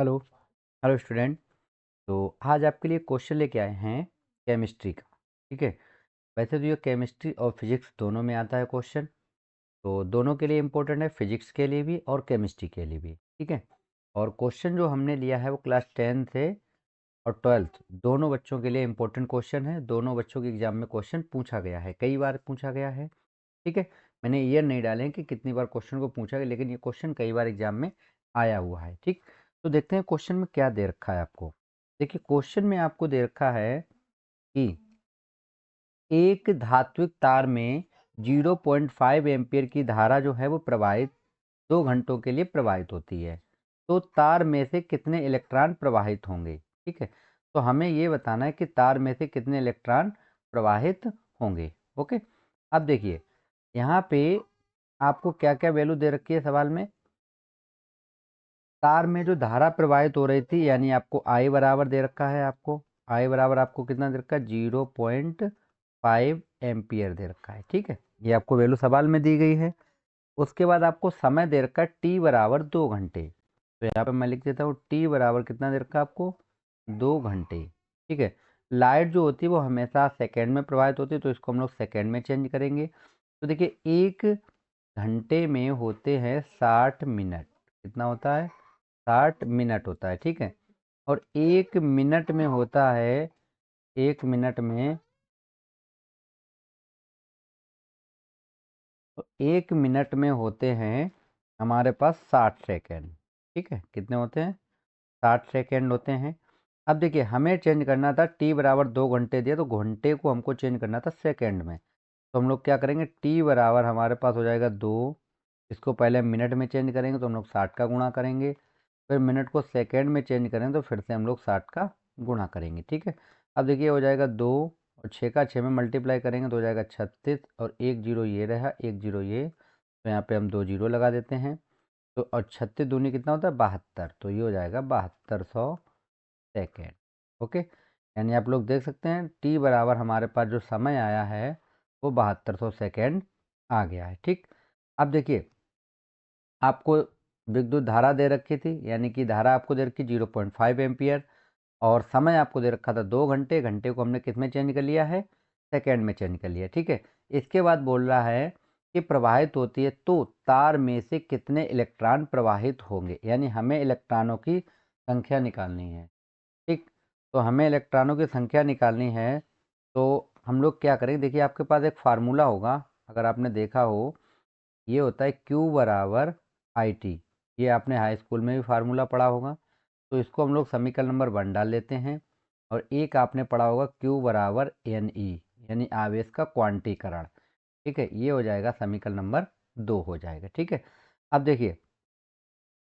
Hello hello student. तो आज आपके लिए क्वेश्चन लेके आए हैं केमिस्ट्री का। ठीक है। वैसे तो ये केमिस्ट्री और फिजिक्स दोनों में आता है क्वेश्चन, तो दोनों के लिए इम्पोर्टेंट है, फिजिक्स के लिए भी और केमिस्ट्री के लिए भी। ठीक है। और क्वेश्चन जो हमने लिया है वो क्लास 10 से और 12th दोनों बच्चों के लिए इम्पोर्टेंट क्वेश्चन है। दोनों बच्चों के एग्जाम में क्वेश्चन पूछा गया है, कई बार पूछा गया है। ठीक है। मैंने ईयर नहीं डाले हैं कि कितनी बार क्वेश्चन को पूछा गया, लेकिन ये क्वेश्चन कई बार एग्जाम में आया हुआ है। ठीक। तो देखते हैं क्वेश्चन में क्या दे रखा है आपको। देखिए क्वेश्चन में आपको दे रखा है कि एक धात्विक तार में 0.5 एम्पियर की धारा जो है वो प्रवाहित 2 घंटों के लिए प्रवाहित होती है। तो तार में से कितने इलेक्ट्रॉन प्रवाहित होंगे। ठीक है। तो हमें ये बताना है कि तार में से कितने इलेक्ट्रॉन प्रवाहित होंगे। ओके। अब देखिए यहाँ पे आपको क्या क्या वैल्यू दे रखी है सवाल में। तार में जो धारा प्रवाहित हो रही थी यानी आपको आई बराबर दे रखा है। आपको आई बराबर आपको कितना दे रखा है, 0.5 एम्पियर दे रखा है। ठीक है। ये आपको वैल्यू सवाल में दी गई है। उसके बाद आपको समय दे रखा है टी बराबर 2 घंटे। तो यहाँ पे मैं लिख देता हूँ टी बराबर कितना दे रखा है आपको, 2 घंटे। ठीक है। लाइट जो होती है वो हमेशा सेकेंड में प्रवाहित होती है, तो इसको हम लोग सेकेंड में चेंज करेंगे। तो देखिए 1 घंटे में होते हैं 60 मिनट। कितना होता है, 60 मिनट होता है। ठीक है। और 1 मिनट में होता है, 1 मिनट में, तो 1 मिनट में होते हैं हमारे पास 60 सेकेंड। ठीक है। कितने होते हैं, 60 सेकेंड होते हैं। अब देखिए हमें चेंज करना था, टी बराबर 2 घंटे दिया तो घंटे को हमको चेंज करना था सेकेंड में। तो हम लोग क्या करेंगे, टी बराबर हमारे पास हो जाएगा 2। इसको पहले हम मिनट में चेंज करेंगे तो हम लोग 60 का गुणा करेंगे। फिर मिनट को सेकेंड में चेंज करें तो फिर से हम लोग 60 का गुणा करेंगे। ठीक है। अब देखिए हो जाएगा 2 और 6 का 6 में मल्टीप्लाई करेंगे तो हो जाएगा 36 और एक जीरो ये रहा, एक जीरो ये, तो यहाँ पे हम 2 जीरो लगा देते हैं। तो और 36 दूनी कितना होता है, 72, तो ये हो जाएगा 7200 सेकेंड। ओके। यानी आप लोग देख सकते हैं टी बराबर हमारे पास जो समय आया है वो 7200 सेकेंड आ गया है। ठीक। अब देखिए आपको विद्युत धारा दे रखी थी, यानी कि धारा आपको दे रखी 0.5 एम्पियर, और समय आपको दे रखा था 2 घंटे। घंटे को हमने किस में चेंज कर लिया है, सेकेंड में चेंज कर लिया। ठीक है। इसके बाद बोल रहा है कि प्रवाहित होती है तो तार में से कितने इलेक्ट्रॉन प्रवाहित होंगे, यानी हमें इलेक्ट्रॉनों की संख्या निकालनी है। ठीक। तो हमें इलेक्ट्रॉनों की संख्या निकालनी है, तो हम लोग क्या करेंगे, देखिए आपके पास एक फार्मूला होगा, अगर आपने देखा हो, ये होता है Q बराबर आई टी। ये आपने हाई स्कूल में भी फार्मूला पढ़ा होगा। तो इसको हम लोग समीकरण नंबर 1 डाल लेते हैं। और एक आपने पढ़ा होगा Q बराबर एन ई, यानी आवेश का क्वांटीकरण। ठीक है। ये हो जाएगा समीकरण नंबर 2 हो जाएगा। ठीक है। अब देखिए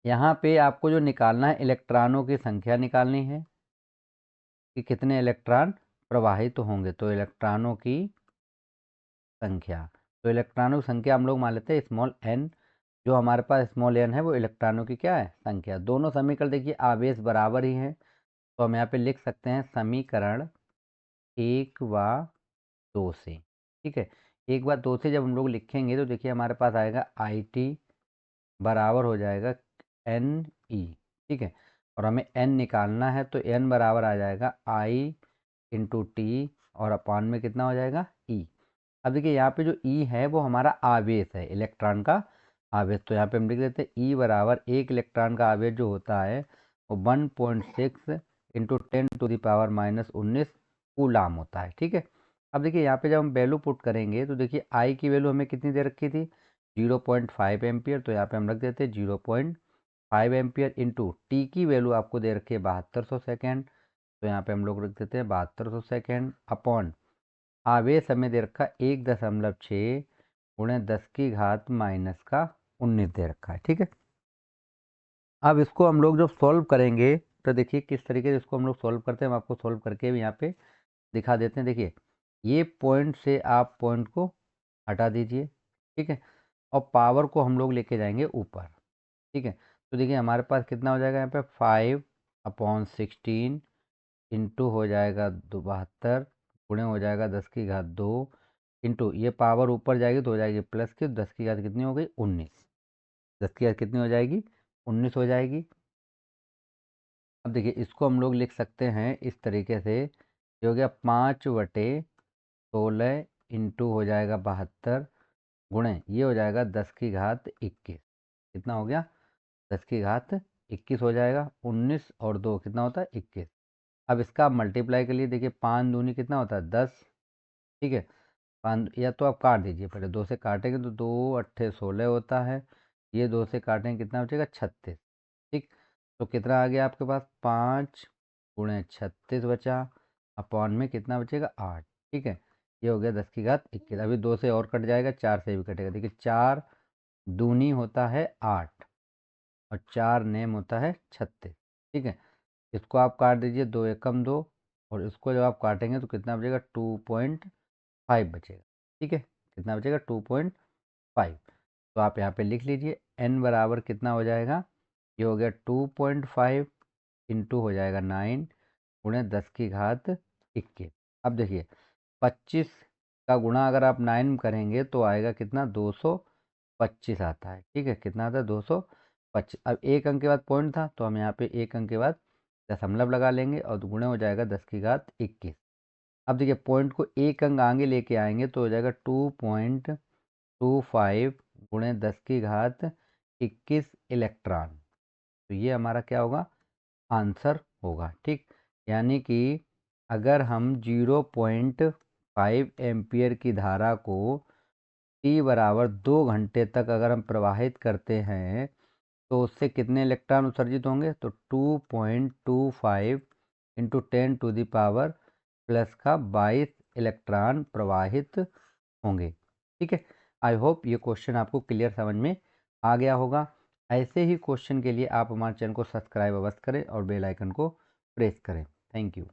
यहाँ पे आपको जो निकालना है, इलेक्ट्रॉनों की संख्या निकालनी है कि कितने इलेक्ट्रॉन प्रवाहित होंगे। तो इलेक्ट्रॉनों की संख्या, तो इलेक्ट्रॉनों की संख्या हम लोग मान लेते हैं स्मॉल एन। जो हमारे पास स्मॉल एन है वो इलेक्ट्रॉनों की क्या है, संख्या। दोनों समीकरण देखिए आवेश बराबर ही है, तो हम यहाँ पे लिख सकते हैं समीकरण 1 व 2 से। ठीक है। 1 व 2 से जब हम लोग लिखेंगे तो देखिए हमारे पास आएगा आई टी बराबर हो जाएगा एन ई। ठीक है। और हमें एन निकालना है, तो एन बराबर आ जाएगा आई इंटू टी, और अपान में कितना हो जाएगा, ई। अब देखिए यहाँ पे जो ई है वो हमारा आवेश है, इलेक्ट्रॉन का आवेश। तो यहाँ पे हम लिख देते हैं ई बराबर एक इलेक्ट्रॉन का आवेश जो होता है वो 1.6 इंटू 10⁻⁻19 कूलाम होता है। ठीक है। अब देखिए यहाँ पे जब हम वैल्यू पुट करेंगे तो देखिए आई की वैल्यू हमें कितनी दे रखी थी, 0.5 एम्पियर। तो यहाँ पे हम रख देते हैं 0.5 एम्पियर इंटू टी की वैल्यू आपको दे रखी है 7200 सेकेंड। तो यहाँ पे हम लोग रख देते हैं 7200 सेकेंड अपॉन आवेश हमें दे रखा 1.6 गुणे 10⁻⁻19 दे रखा है। ठीक है। अब इसको हम लोग जब सॉल्व करेंगे तो देखिए किस तरीके से इसको हम लोग सॉल्व करते हैं, हम आपको सॉल्व करके भी यहाँ पे दिखा देते हैं। देखिए ये पॉइंट से आप पॉइंट को हटा दीजिए। ठीक है। और पावर को हम लोग लेके जाएंगे ऊपर। ठीक है। तो देखिए हमारे पास कितना हो जाएगा, यहाँ पे 5/16 इंटू हो जाएगा 72 गुणे हो जाएगा 10⁻², इंटू ये पावर ऊपर जाएगी तो हो जाएगी प्लस की, 10⁻³ कितनी हो गई, 19। 10⁻³ कितनी हो जाएगी, 19 हो जाएगी। अब देखिए इसको हम लोग लिख सकते हैं इस तरीके से, ये हो गया 5/16 इंटू हो जाएगा 72 गुणे ये हो जाएगा 10⁻21। कितना हो गया? 10⁻21 हो जाएगा। 19 और 2 कितना होता है? 21। अब इसका आप मल्टीप्लाई कर लिए, देखिए 5 दूनी कितना होता है? 10। ठीक है, 5 या तो आप काट दीजिए, पहले 2 से काटेंगे तो 2 अट्ठे 16 होता है, ये 2 से काटेंगे कितना बचेगा? 36। ठीक, तो कितना आ गया आपके पास? 5 × 36 बचा, अपॉन में कितना बचेगा? 8। ठीक है, ये हो गया 10⁻21। अभी 2 से और कट जाएगा, 4 से भी कटेगा। देखिए 4 दूनी होता है 8 और 4 नेम होता है 36। ठीक है, इसको आप काट दीजिए, 2 एकम 2, और इसको जब आप काटेंगे तो कितना बचेगा? 2.5 बचेगा। ठीक है, कितना बचेगा? 2.5। तो आप यहाँ पे लिख लीजिए n बराबर कितना हो जाएगा? ये हो गया 2.5 इंटू हो जाएगा 9 गुणे 10⁻21। अब देखिए 25 का गुणा अगर आप 9 करेंगे तो आएगा कितना? 225 आता है। ठीक है, कितना आता है? 225। अब एक अंक के बाद पॉइंट था तो हम यहाँ पे एक अंक के बाद दशमलव लगा लेंगे और गुणे हो जाएगा 10⁻21। अब देखिए पॉइंट को एक अंक आगे लेके आएंगे तो हो जाएगा 2.25 गुणे 10⁻21 इलेक्ट्रॉन। तो ये हमारा क्या होगा? आंसर होगा। ठीक, यानी कि अगर हम 0.5 एम्पियर की धारा को t बराबर 2 घंटे तक अगर हम प्रवाहित करते हैं तो उससे कितने इलेक्ट्रॉन उत्सर्जित होंगे? तो 2.25 इंटू 10⁻² का 22 इलेक्ट्रॉन प्रवाहित होंगे। ठीक है, आई होप ये क्वेश्चन आपको क्लियर समझ में आ गया होगा। ऐसे ही क्वेश्चन के लिए आप हमारे चैनल को सब्सक्राइब अवश्य करें और बेल आइकन को प्रेस करें। Thank you.